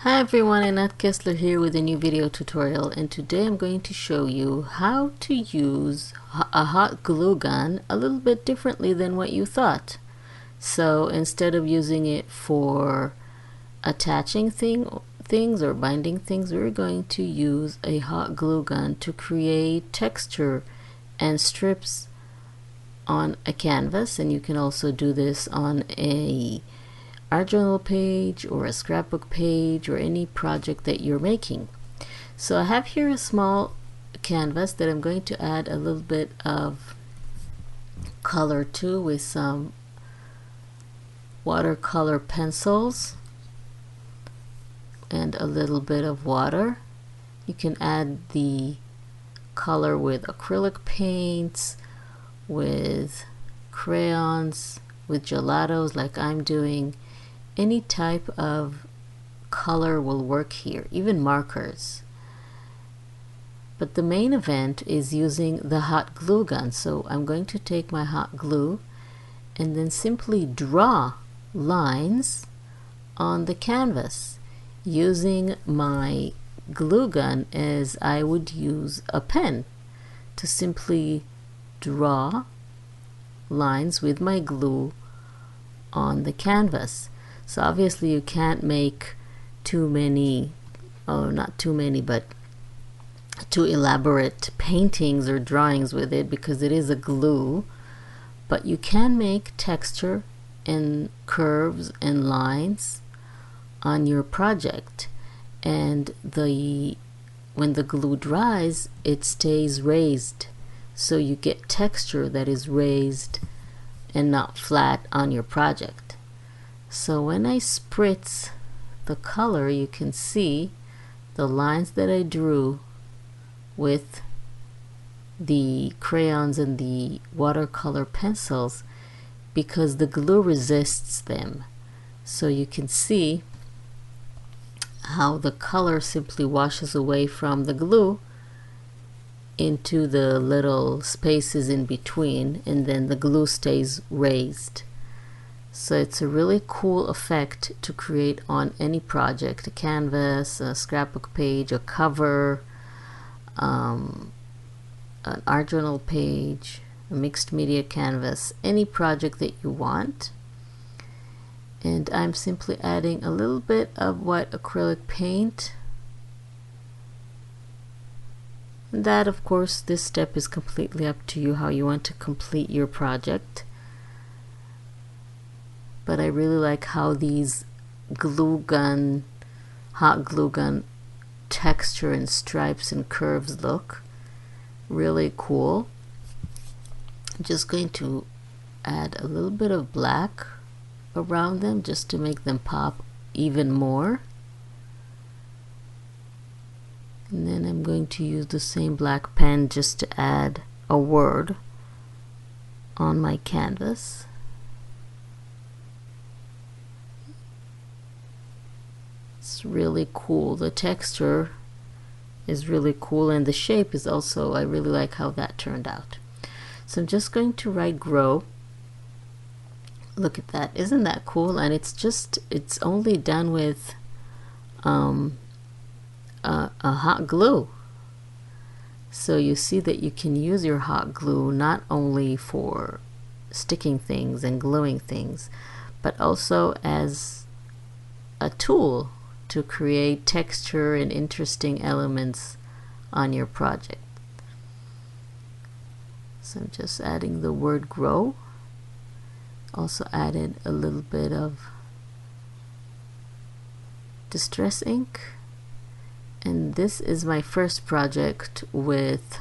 Hi everyone, Annette Kessler here with a new video tutorial, and today I'm going to show you how to use a hot glue gun a little bit differently than what you thought. So instead of using it for attaching things or binding things, we're going to use a hot glue gun to create texture and strips on a canvas. And you can also do this on a art journal page or a scrapbook page or any project that you're making. So I have here a small canvas that I'm going to add a little bit of color to with some watercolor pencils and a little bit of water. You can add the color with acrylic paints, with crayons, with gelatos like I'm doing. Any type of color will work here, even markers. But the main event is using the hot glue gun. So I'm going to take my hot glue and then simply draw lines on the canvas using my glue gun as I would use a pen to simply draw lines with my glue on the canvas. So obviously you can't make too many, or not too many, but too elaborate paintings or drawings with it because it is a glue. But you can make texture and curves and lines on your project, and when the glue dries, it stays raised, so you get texture that is raised and not flat on your project. So when I spritz the color, you can see the lines that I drew with the crayons and the watercolor pencils because the glue resists them. So you can see how the color simply washes away from the glue into the little spaces in between, and then the glue stays raised. So it's a really cool effect to create on any project, a canvas, a scrapbook page, a cover, an art journal page, a mixed media canvas, any project that you want. And I'm simply adding a little bit of wet acrylic paint. And that, of course, this step is completely up to you how you want to complete your project. But I really like how these hot glue gun texture and stripes and curves look. Really cool. I'm just going to add a little bit of black around them just to make them pop even more. And then I'm going to use the same black pen just to add a word on my canvas. It's really cool. The texture is really cool, and the shape is also, I really like how that turned out. So I'm just going to write grow. Look at that, isn't that cool? And it's only done with a hot glue. So you see that you can use your hot glue not only for sticking things and gluing things, but also as a tool to create texture and interesting elements on your project. So I'm just adding the word grow. Also added a little bit of distress ink. And this is my first project with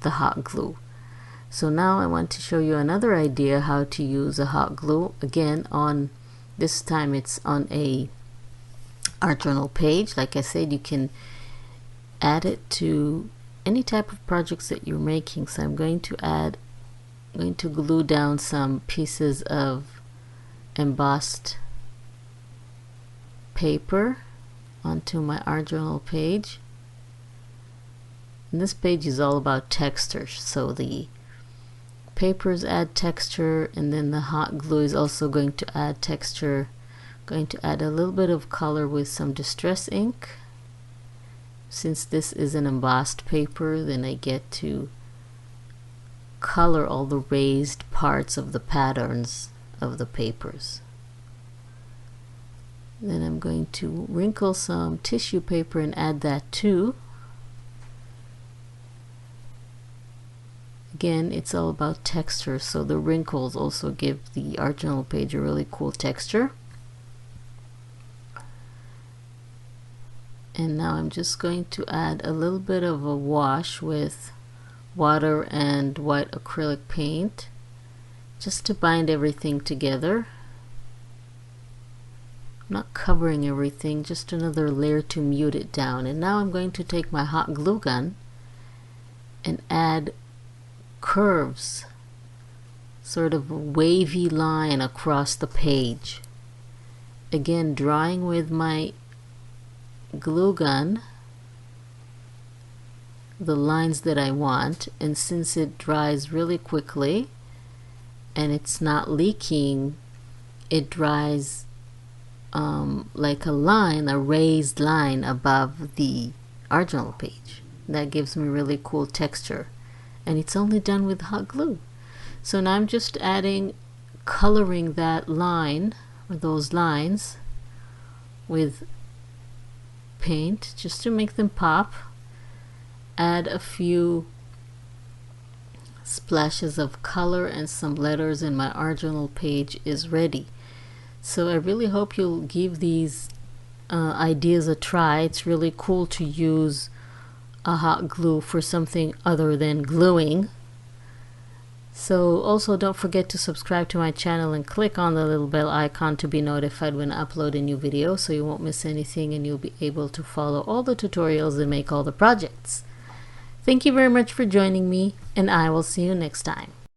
the hot glue. So now I want to show you another idea how to use a hot glue. Again, this time it's on a art journal page. Like I said, you can add it to any type of projects that you're making. So I'm going to glue down some pieces of embossed paper onto my art journal page. And this page is all about texture, so the papers add texture, and then the hot glue is also going to add texture Going to add a little bit of color with some distress ink. Since this is an embossed paper, then I get to color all the raised parts of the patterns of the papers. Then I'm going to wrinkle some tissue paper and add that too. Again, it's all about texture, so the wrinkles also give the art journal page a really cool texture. And now I'm just going to add a little bit of a wash with water and white acrylic paint just to bind everything together. I'm not covering everything, just another layer to mute it down. And now I'm going to take my hot glue gun and add curves, sort of a wavy line across the page. Again, drawing with my glue gun the lines that I want, and since it dries really quickly and it's not leaking, it dries like a line, a raised line above the art journal page. That gives me really cool texture, and it's only done with hot glue. So now I'm just coloring that line or those lines with paint just to make them pop. Add a few splashes of color and some letters, and my art journal page is ready. So I really hope you'll give these ideas a try. It's really cool to use a hot glue for something other than gluing. So also don't forget to subscribe to my channel and click on the little bell icon to be notified when I upload a new video, so you won't miss anything and you'll be able to follow all the tutorials and make all the projects. Thank you very much for joining me, and I will see you next time.